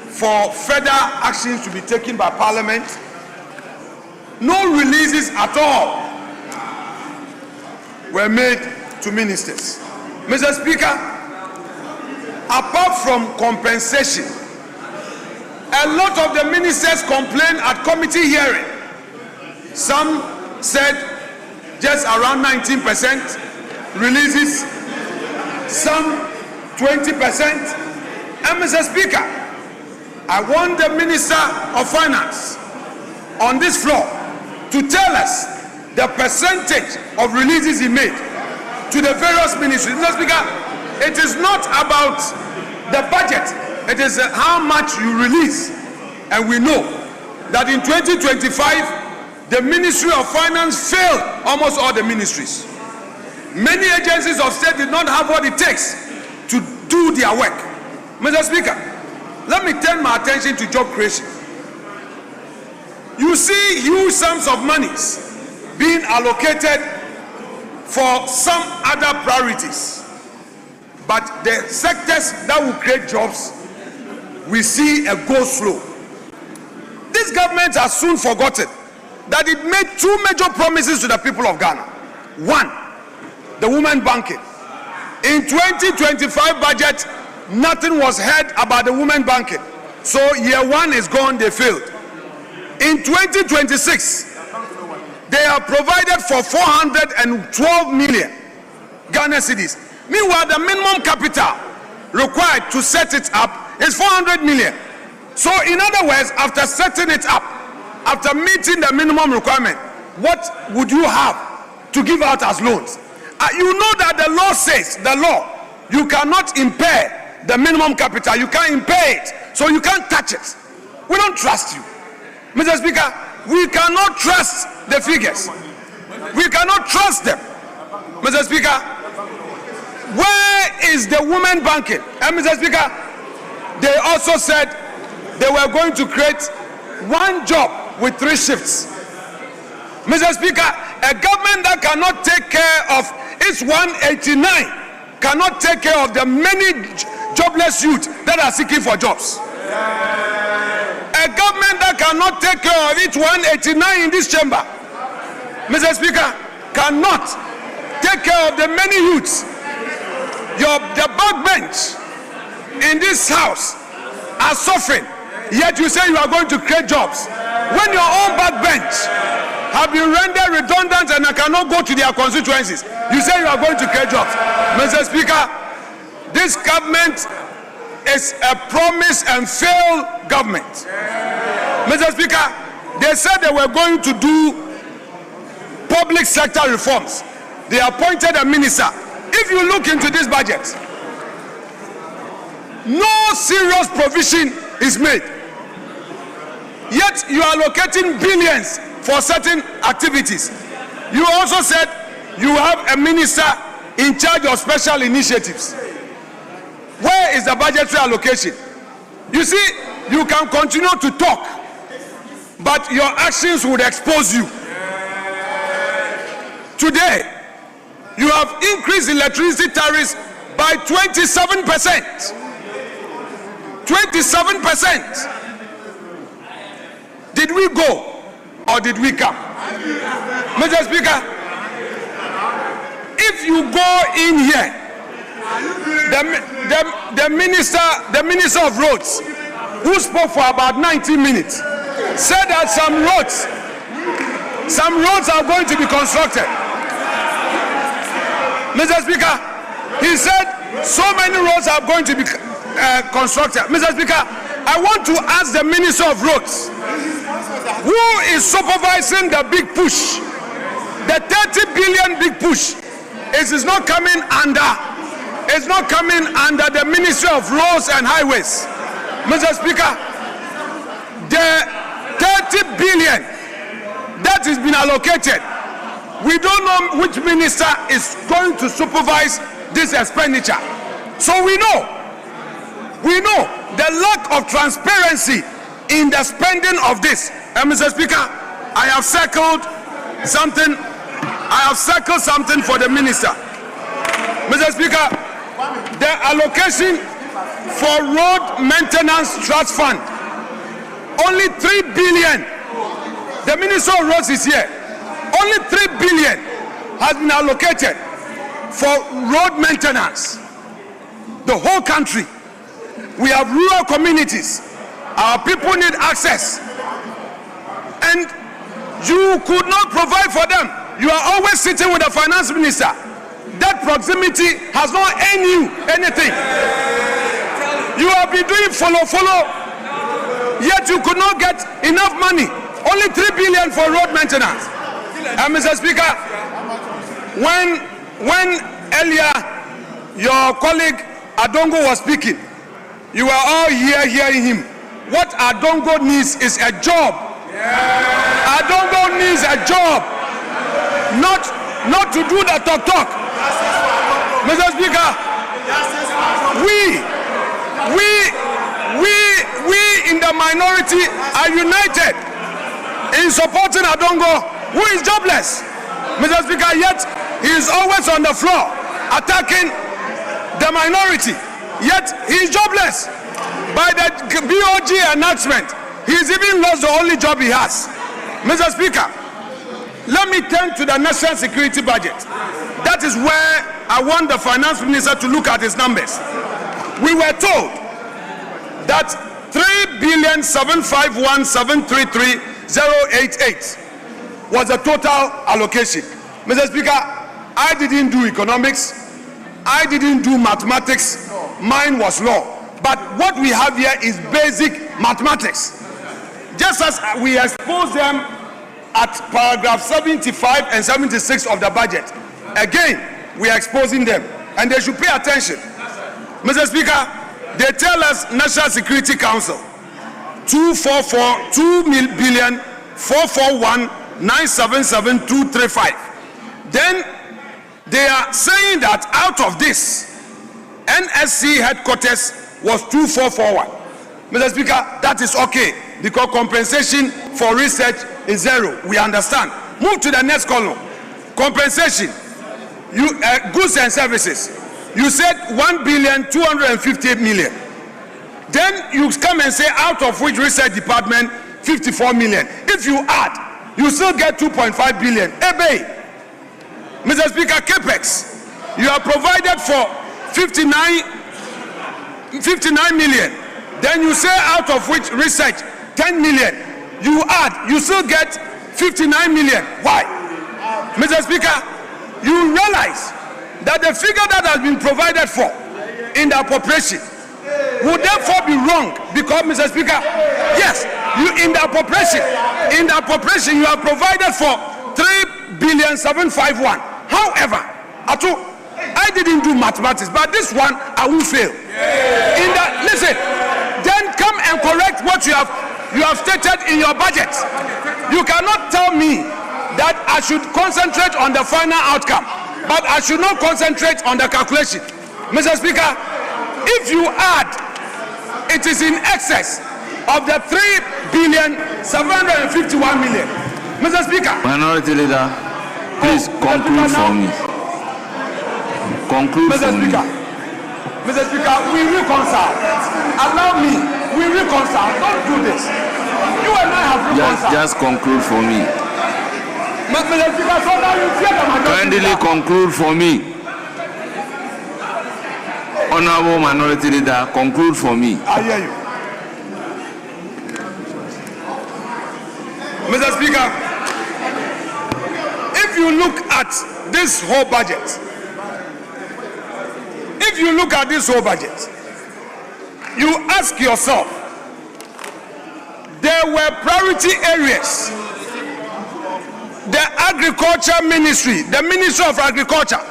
for further actions to be taken by Parliament, no releases at all were made to ministers. Mr. Speaker, apart from compensation, a lot of the ministers complained at committee hearing. Some said just around 19% releases, some 20%. And Mr. Speaker, I want the Minister of Finance on this floor to tell us the percentage of releases he made to the various ministries. Mr. Speaker, it is not about the budget, it is how much you release. And we know that in 2025, the Ministry of Finance failed almost all the ministries. Many agencies of state did not have what it takes to do their work. Mr. Speaker, let me turn my attention to job creation. You see huge sums of monies being allocated for some other priorities, but the sectors that will create jobs, we see a go slow. This government has soon forgotten that it made two major promises to the people of Ghana. One, the women banking. In 2025 budget, nothing was heard about the women banking. So year one is gone, they failed. In 2026, they are provided for 412 million Ghana cedis. Meanwhile, the minimum capital required to set it up is 400 million. So in other words, after setting it up, after meeting the minimum requirement, what would you have to give out as loans? You know that the law says, you cannot impair the minimum capital. You can't impair it, so you can't touch it. We don't trust you. Mr. Speaker, we cannot trust the figures. We cannot trust them. Mr. Speaker, where is the women banking? And Mr. Speaker, they also said they were going to create one job with 3 shifts. Mr. Speaker, a government that cannot take care of its 189 cannot take care of the many jobless youth that are seeking for jobs. A government that cannot take care of its 189 in this chamber, Mr. Speaker, cannot take care of the many youths. The backbench in this house are suffering, yet you say you are going to create jobs. When your own backbench have been rendered redundant and cannot go to their constituencies, you say you are going to create jobs. Mr. Speaker, this government is a promise and fail government. Mr. Speaker, they said they were going to do public sector reforms. They appointed a minister. If you look into this budget, no serious provision is made. Yet you are allocating billions for certain activities. You also said you have a minister in charge of special initiatives. Where is the budgetary allocation? You see, you can continue to talk, but your actions would expose you. Today, you have increased electricity tariffs by 27%. 27%. Did we go or did we come? Mr. Speaker, if you go in here, the minister of roads, who spoke for about 90 minutes, said that some roads are going to be constructed. Mr. Speaker, he said so many roads are going to be constructed. Mr. Speaker, I want to ask the Minister of Roads, who is supervising the big push, the 30 billion big push, it is not coming under the Ministry of Roads and Highways. Mr. Speaker, the 30 billion that has been allocated, we don't know which minister is going to supervise this expenditure. So we know the lack of transparency in the spending of this. And Mr. Speaker, I have circled something for the minister. Mr. Speaker, the allocation for road maintenance trust fund, only 3 billion. The Minister of Roads is here. Only 3 billion has been allocated for road maintenance. The whole country, we have rural communities. Our people need access, and you could not provide for them. You are always sitting with the finance minister. That proximity has not earned you anything. You have been doing follow, yet you could not get enough money. Only 3 billion for road maintenance. And Mr. Speaker, when earlier your colleague Adongo was speaking, you were all here hearing him. What Adongo needs is a job. Adongo needs a job, not to do the talk. Mr. Speaker, we in the minority are united in supporting Adongo, who is jobless. Mr. Speaker, yet he is always on the floor attacking the minority, yet he is jobless. By the BOG announcement, he's even lost the only job he has. Mr. Speaker, let me turn to the national security budget. That is where I want the finance minister to look at his numbers. We were told that 3,751,733,088 was the total allocation. Mr. Speaker, I didn't do economics, I didn't do mathematics, mine was law. But what we have here is basic mathematics. Just as we expose them at paragraph 75 and 76 of the budget, again, we are exposing them, and they should pay attention. Mr. Speaker, they tell us National Security Council 244,441,977,235. Then they are saying that out of this, NSC headquarters was 2,441. Mr. Speaker, that is okay because compensation for research is zero. We understand. Move to the next column. Compensation, goods and services. You said 1,258,000,000. Then you come and say out of which research department 54 million. If you add, you still get 2.5 billion. Ebay. Mr. Speaker, capex, you have provided for 59 million. Then you say out of which research 10 million. You add, you still get 59 million. Why? Mr. Speaker, you realize that the figure that has been provided for in the appropriation would therefore be wrong because, Mr. Speaker, yes, in the appropriation you have provided for 3,751,000,000. However, I didn't do mathematics, but this one I will fail. Listen, then come and correct what you have stated in your budget. You cannot tell me that I should concentrate on the final outcome, but I should not concentrate on the calculation. Mr. Speaker, if you add, it is in excess of the 3,751,000,000. Mr. Speaker. Minority Leader, please conclude for me. Conclude for me. Mr. Speaker, we reconcile. Allow me, we reconcile. Don't do this. You and I have reconciled. Just conclude for me. Mr. Speaker, so now you fear the majority. Kindly conclude for me. Honorable Minority Leader, conclude for me. I hear you. Mr. Speaker, if you look at this whole budget, you ask yourself, there were priority areas. The Agriculture Ministry, the Ministry of Agriculture,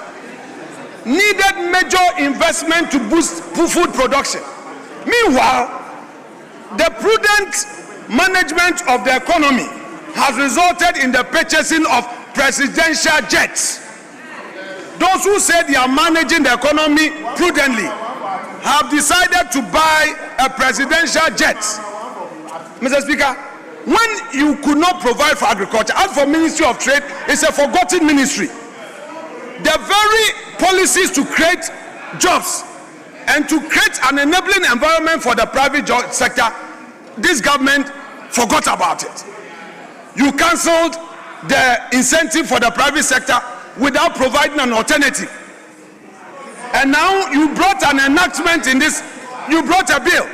needed major investment to boost food production. Meanwhile, the prudent management of the economy has resulted in the purchasing of presidential jets. Those who say they are managing the economy prudently have decided to buy a presidential jet. Mr. Speaker, when you could not provide for agriculture, as for Ministry of Trade, it's a forgotten ministry. The very policies to create jobs and to create an enabling environment for the private sector, this government forgot about it. You cancelled the incentive for the private sector without providing an alternative. And now you brought an enactment in this, you brought a bill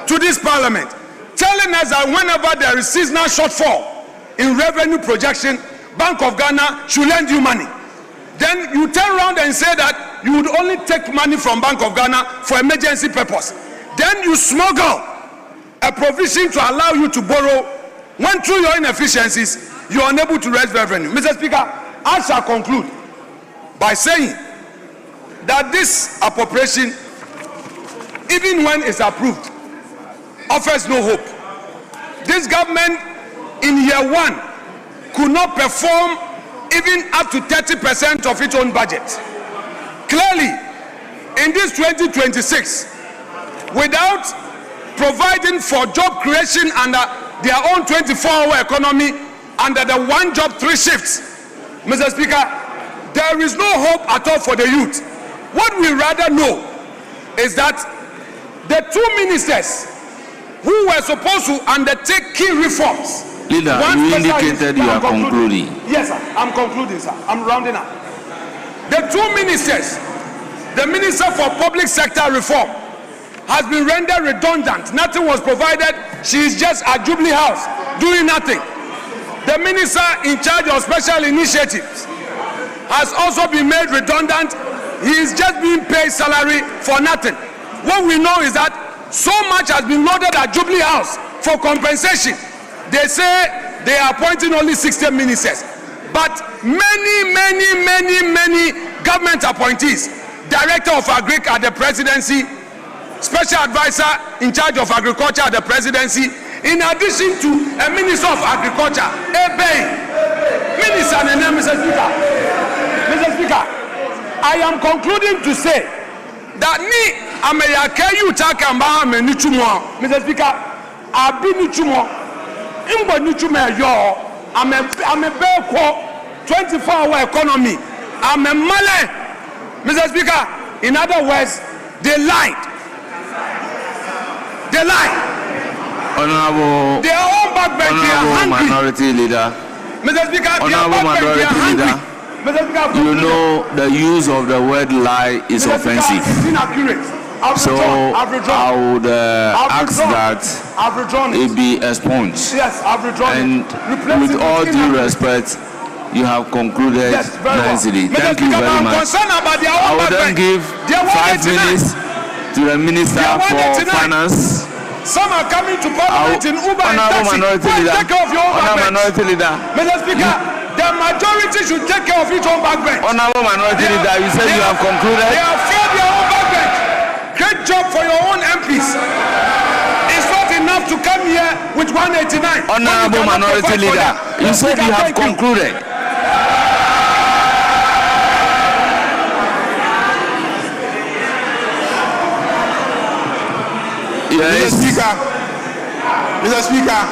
to this parliament telling us that whenever there is seasonal shortfall in revenue projection, Bank of Ghana should lend you money. Then you turn around and say that you would only take money from Bank of Ghana for emergency purpose. Then you smuggle a provision to allow you to borrow when through your inefficiencies you are unable to raise revenue. Mr. Speaker, I shall conclude by saying that this appropriation, even when it's approved, offers no hope. This government in year one could not perform even up to 30% of its own budget. Clearly, in this 2026, without providing for job creation under their own 24-hour economy, under the one job, three shifts, Mr. Speaker, there is no hope at all for the youth. What we rather know is that the two ministers who were supposed to undertake key reforms. Leader, you indicated you are concluding. Yes, sir. I'm concluding, sir. I'm rounding up. The two ministers, the Minister for Public Sector Reform, has been rendered redundant. Nothing was provided. She is just at Jubilee House doing nothing. The Minister in charge of Special Initiatives has also been made redundant. He is just being paid salary for nothing. What we know is that so much has been loaded at Jubilee House for compensation. They say they are appointing only 60 ministers, but many government appointees, Director of Agric at the presidency, Special Advisor in charge of Agriculture at the presidency, in addition to a Minister of Agriculture, Minister and Mr. Speaker, I am concluding to say that I'm a you talk about Mr. Speaker, I've been I'm a bear 24-hour economy. I'm a Malay. Mr. Speaker, in other words, they lied. They lied. Honorable, they are all backbench. They are hungry. Minority Leader. Mr. Speaker, Honorable Minority Leader. You know the use of the word lie is Mr. offensive. Speaker, it's inaccurate. So I would ask that it be expunged. Yes, I've withdrawn. And with all due respect, you have concluded nicely. Thank you very much. I will then give 5 minutes to the Minister for Finance. Some are coming to Parliament in Uber and taxi. Take care of your own Minority Leader. Mr. Speaker, the majority should take care of its own backbench. Honorable Minority Leader, you said you have concluded. They have failed their own backbench. Great job for your own MPs. It's not enough to come here with 189. Honorable Minority Leader, you said you have concluded. Yes. Mr. Speaker,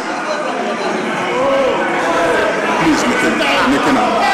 please make it up.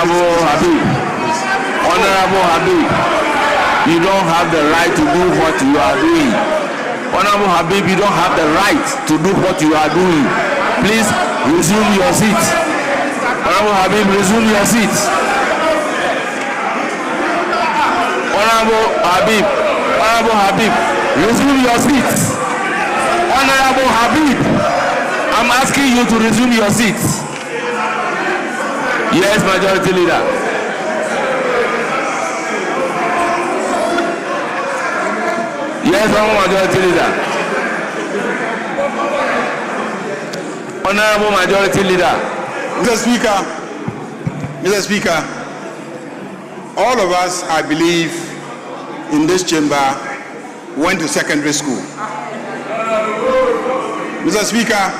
Honorable Habib. Honorable Habib, you don't have the right to do what you are doing. Honorable Habib, you don't have the right to do what you are doing. Please resume your seat. Honorable Habib, resume your seat. Honorable Habib, resume your seat. Honorable Habib, I'm asking you to resume your seat. Yes, Majority Leader. Yes, Majority Leader. Honorable Majority Leader. Mr. Speaker, all of us, I believe, in this chamber went to secondary school. Mr. Speaker,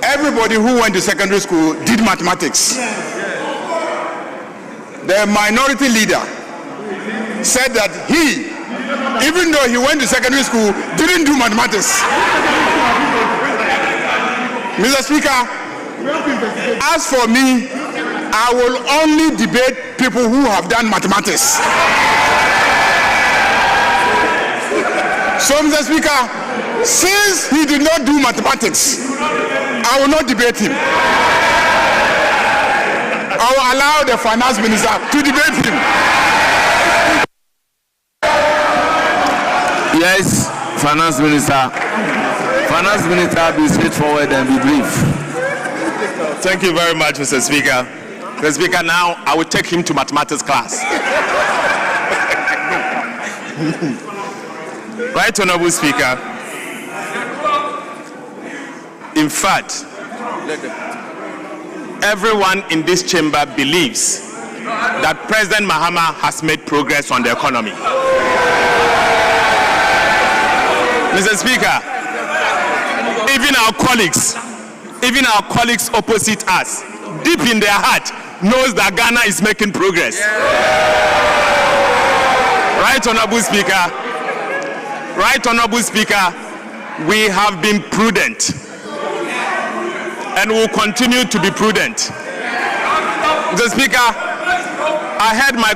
everybody who went to secondary school did mathematics. The minority leader said that he, even though he went to secondary school, didn't do mathematics. Mr. Speaker, as for me, I will only debate people who have done mathematics. So, Mr. Speaker, since he did not do mathematics, I will not debate him. I will allow the finance minister to debate him. Yes, Finance Minister. Finance Minister, be straightforward and be brief. Thank you very much, Mr. Speaker. Mr. Speaker, now I will take him to mathematics class. Right, Honorable Speaker. In fact, everyone in this chamber believes that President Mahama has made progress on the economy. Mr. Speaker, even our colleagues opposite us, deep in their heart, knows that Ghana is making progress. Right, Honorable Speaker. Right, Honorable Speaker, we have been prudent and will continue to be prudent. Mr. Speaker, I heard my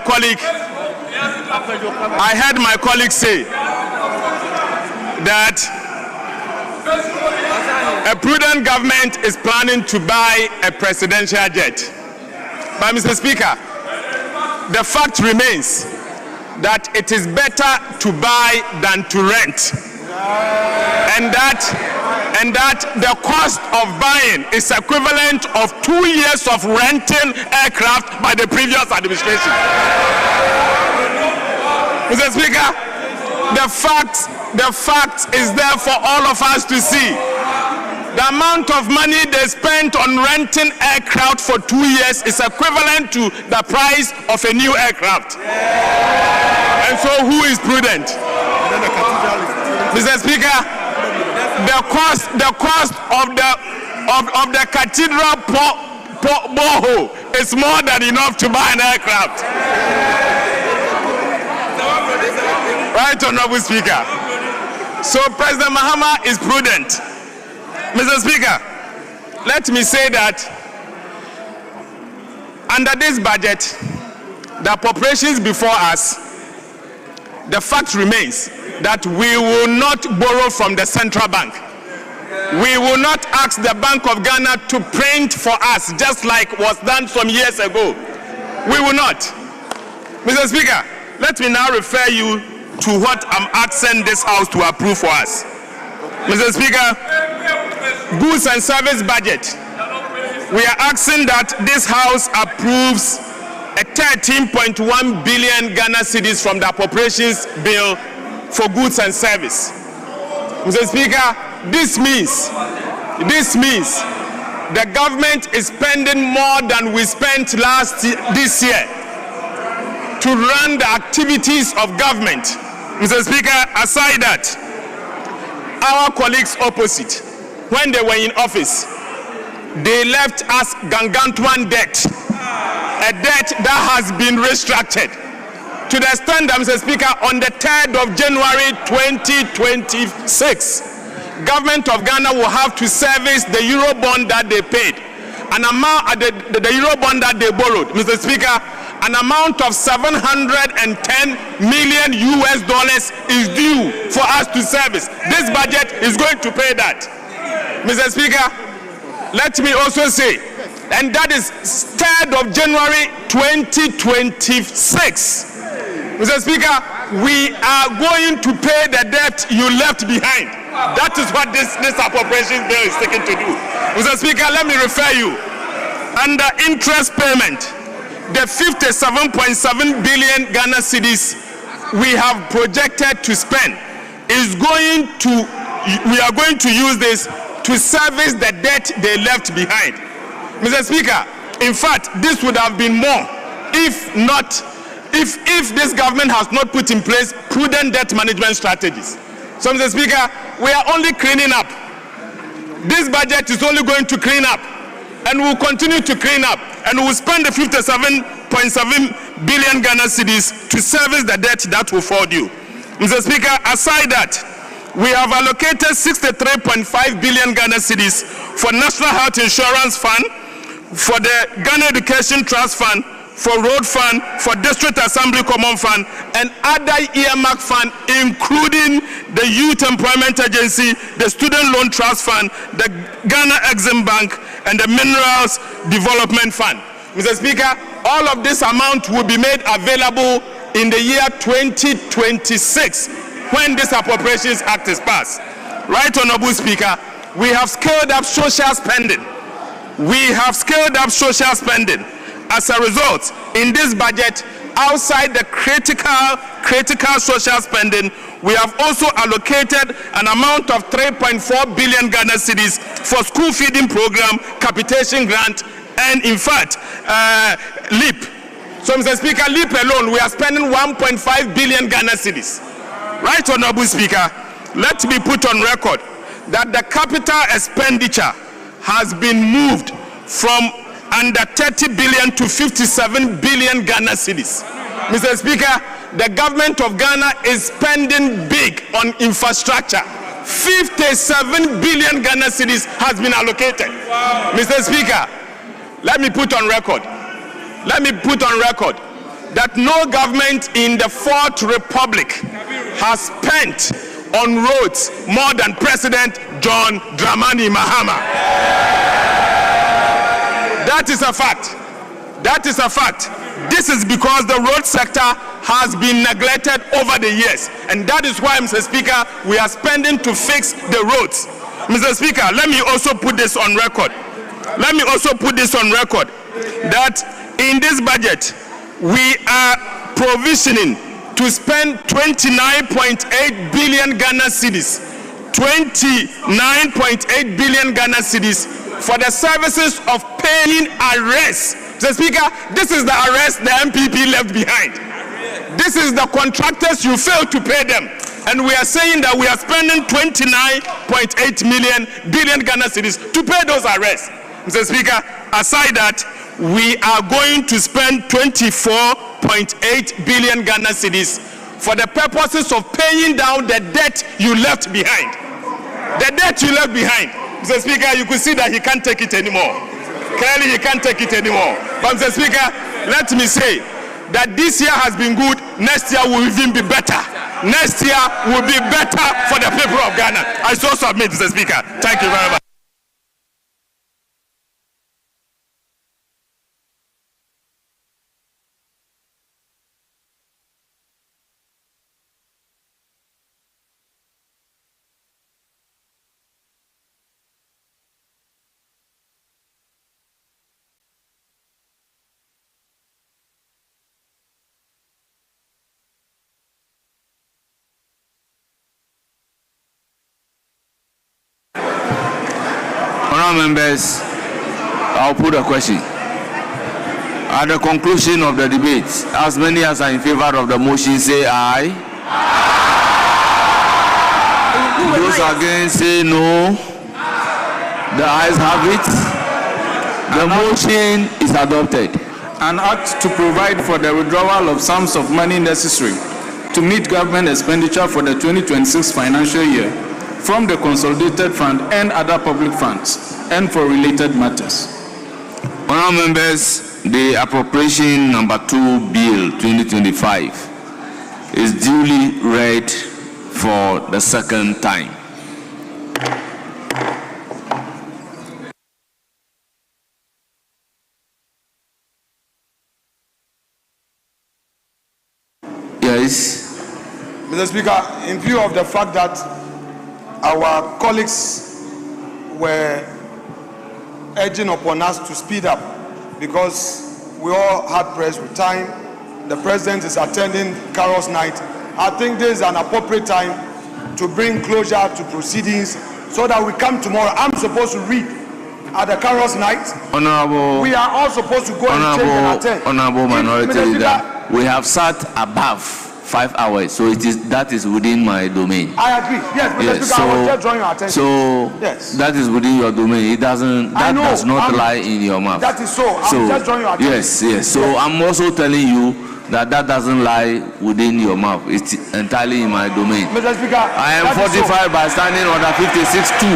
colleague say that a prudent government is planning to buy a presidential jet. But Mr. Speaker, the fact remains that it is better to buy than to rent. And that the cost of buying is equivalent of 2 years of renting aircraft by the previous administration. Mr. Speaker, the fact is there for all of us to see. The amount of money they spent on renting aircraft for 2 years is equivalent to the price of a new aircraft. And so who is prudent? Mr. Speaker, the cost of the cathedral borehole is more than enough to buy an aircraft. Right, Honorable Speaker. So President Mahama is prudent. Mr. Speaker, let me say that under this budget, the appropriations before us, the fact remains that we will not borrow from the central bank. We will not ask the Bank of Ghana to print for us, just like was done some years ago. We will not. Mr. Speaker, let me now refer you to what I'm asking this House to approve for us. Mr. Speaker, goods and service budget. We are asking that this House approves a 13.1 billion Ghana cedis from the appropriations bill for goods and service. Mr. Speaker, this means the government is spending more than we spent this year to run the activities of government. Mr. Speaker, aside that, our colleagues opposite, when they were in office, they left us gargantuan debt, a debt that has been restructured to the extent that, Mr. Speaker, on the 3rd of January 2026, government of Ghana will have to service the Eurobond that they paid. an amount at the Euro bond that they borrowed, Mr. Speaker, an amount of $710 million is due for us to service. This budget is going to pay that. Mr. Speaker, let me also say, and that is 3rd of January 2026. Mr. Speaker, we are going to pay the debt you left behind. That is what this appropriations bill is taking to do. Mr. Speaker, let me refer you. Under interest payment, the 57.7 billion Ghana cedis we have projected to spend we are going to use this to service the debt they left behind. Mr. Speaker, in fact, this would have been more if this government has not put in place prudent debt management strategies. So, Mr. Speaker, we are only cleaning up. This budget is only going to clean up, and we will continue to clean up, and we will spend the 57.7 billion Ghana cedis to service the debt that will fall due. Mr. Speaker, aside that, we have allocated 63.5 billion Ghana cedis for National Health Insurance Fund, for the Ghana Education Trust Fund, for Road Fund, for District Assembly Common Fund, and other earmark fund, including the Youth Employment Agency, the Student Loan Trust Fund, the Ghana Exim Bank, and the Minerals Development Fund. Mr. Speaker, all of this amount will be made available in the year 2026 when this Appropriations Act is passed. Right, Honorable Speaker, we have scaled up social spending. As a result, in this budget, outside the critical social spending, we have also allocated an amount of 3.4 billion Ghana cedis for school feeding program, capitation grant, and in fact, LEAP. So, Mr. Speaker, LEAP alone, we are spending 1.5 billion Ghana cedis. Right, Honorable Speaker, let me put on record that the capital expenditure has been moved from under 30 billion to 57 billion Ghana cedis. Mr. Speaker, the government of Ghana is spending big on infrastructure. 57 billion Ghana cedis has been allocated. Wow. Mr. Speaker, let me put on record that no government in the Fourth Republic has spent on roads more than President John Dramani Mahama. That is a fact. This is because the road sector has been neglected over the years. And that is why, Mr. Speaker, we are spending to fix the roads. Mr. Speaker, let me also put this on record. That in this budget, we are provisioning to spend 29.8 billion Ghana cedis. 29.8 billion Ghana cedis for the services of paying arrests. Mr. Speaker, this is the arrest the MPP left behind. This is the contractors you failed to pay them. And we are saying that we are spending 29.8 billion Ghana cedis to pay those arrests. Mr. Speaker, aside that, we are going to spend 24.8 billion Ghana cedis for the purposes of paying down the debt you left behind. Mr. Speaker, you could see that he can't take it anymore. Clearly, he can't take it anymore. But, Mr. Speaker, let me say that this year has been good. Next year will even be better. Next year will be better for the people of Ghana. I so submit, Mr. Speaker. Thank you very much. Members, I'll put a question. At the conclusion of the debate, as many as are in favor of the motion say aye. Those against say no. The ayes have it. The motion is adopted. An act to provide for the withdrawal of sums of money necessary to meet government expenditure for the 2026 financial year from the Consolidated Fund and other public funds, and for related matters. Honourable members, the appropriation number 2 bill 2025 is duly read for the second time. Yes. Mr. Speaker, in view of the fact that our colleagues were urging upon us to speed up because we all had pressed with time, the president is attending Carol's night. I think this is an appropriate time to bring closure to proceedings so that we come tomorrow. I'm supposed to read at the Carol's night. Honorable, we are all supposed to go and change and attend. Honorable Minority Leader, we have sat above 5 hours, so that is within my domain. I agree. Yes, Mr. Speaker, I was just drawing your attention. So yes, that is within your domain. It doesn't. That does not lie in your mouth. That is so. I'm just drawing your attention. Yes. So yes. I'm also telling you that doesn't lie within your mouth. It's entirely in my domain. Mr. Speaker, I am fortified by standing order 56-2.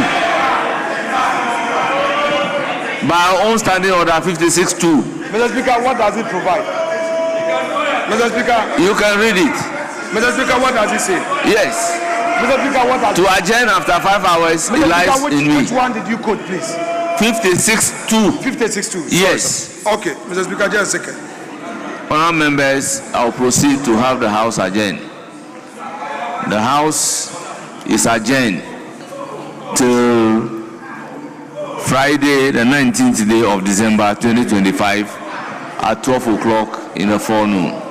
By our own standing order 56-2. Mr. Speaker, what does it provide? Mr. Speaker, you can read it. Mr. Speaker, what does it say? Yes. Mr. Speaker, what does to adjourn after 5 hours, Mr. it lies Speaker, in me. Which one did you quote, please? 56-2. 56-2. Yes. Okay, Mr. Speaker, just a second. Honourable members, I'll proceed to have the House adjourned. The House is adjourned till Friday, the 19th day of December 2025 at 12 o'clock in the forenoon.